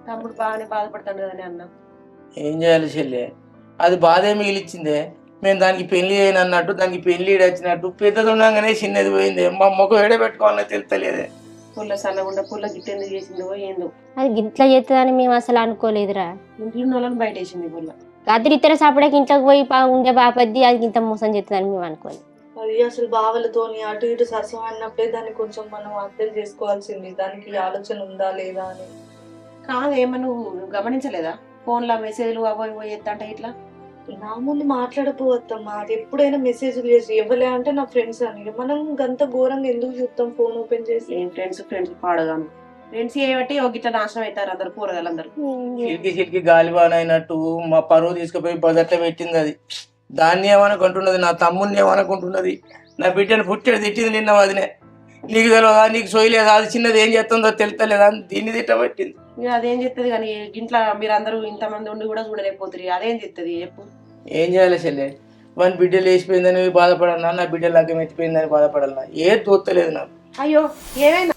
తమ్ముడు బాగానే బాధపడతాడు కదని అన్న. ఏం చేయాలి చెల్లె, అది బాధే మిగిలిచ్చిందే. మేము దానికి పెళ్లి చేయను అన్నట్టు, దానికి పెళ్లి వచ్చినట్టు పెద్దది ఉండగానే చిన్నది పోయింది. మా ముఖం ఎడబెట్టుకోవాలని తెలుస్తలేదే. పుల్ల సన్నగుండ పుల్ల గిట్టెందుకు చేసిందో ఏందో. అది గిట్లా చేస్తుందని మేము అసలు అనుకోలేదురా. ఇంట్లో ఉన్న వాళ్ళని బయట వేసింది పుల్ల. రాత్రి ఇతర సపడకి ఇంట్లోకి పోయి ఉండే బాపద్ది అది ఇంత మోసం చేస్తుందని మేము అనుకోలేదు. అది అసలు బావలతోని అటు ఇటు సరసం అన్నప్పుడే దాన్ని కొంచెం మనం అర్థం చేసుకోవాల్సింది, దానికి ఆలోచన ఉందా లేదా అని. కాదేమో నువ్వు గమనించలేదా? ఫోన్లో మెసేజ్లు అవో ఇవో ఎత్తంటే ఇట్లా నా ముందు మాట్లాడపోవద్దమ్మా. అది ఎప్పుడైనా మెసేజ్లు చేసి ఇవ్వలే అంటే నా ఫ్రెండ్స్ అని. మనం గంత ఘోరంగా ఎందుకు చూస్తాం ఫోన్ ఓపెన్ చేసి? ఏం ఫ్రెండ్స్ పాడగాను. ఫ్రెండ్స్ ఏబట్టి ఒక గిట్ల నాశనం అవుతారు అందరు కూరగాయలందరూ. చిలికి గాలిబాన్ అయినట్టు మా పరువు తీసుకుపోయి బజట్లో పెట్టింది. అది దాన్ని ఏమనుకుంటున్నది, నా తమ్ముడిని ఏమనుకుంటున్నది, నా బిడ్డను పుట్టేది తిట్టింది నిన్న వదినే. నీకు తెలియదా, నీకు సోయలేదా, అది చిన్నది ఏం చేస్తుందో తెలుస్తలేదా అని దీన్ని తిట్టబట్టింది. ఇక అదేం చెప్తుంది కానీ ఇంట్లో మీరందరూ ఇంతమంది ఉండి కూడా చూడలేకపోతుంది. అదేం చెప్తుంది చెప్పు. ఏం చేయాలి చెల్లె, వాని బిడ్డ లేచిపోయిందని బాధపడాలన్నా, నా బిడ్డ లాగా ఎత్తిపోయిందని బాధపడాలన్నా ఏది తోస్తలేదు నాకు. అయ్యో ఏమైంది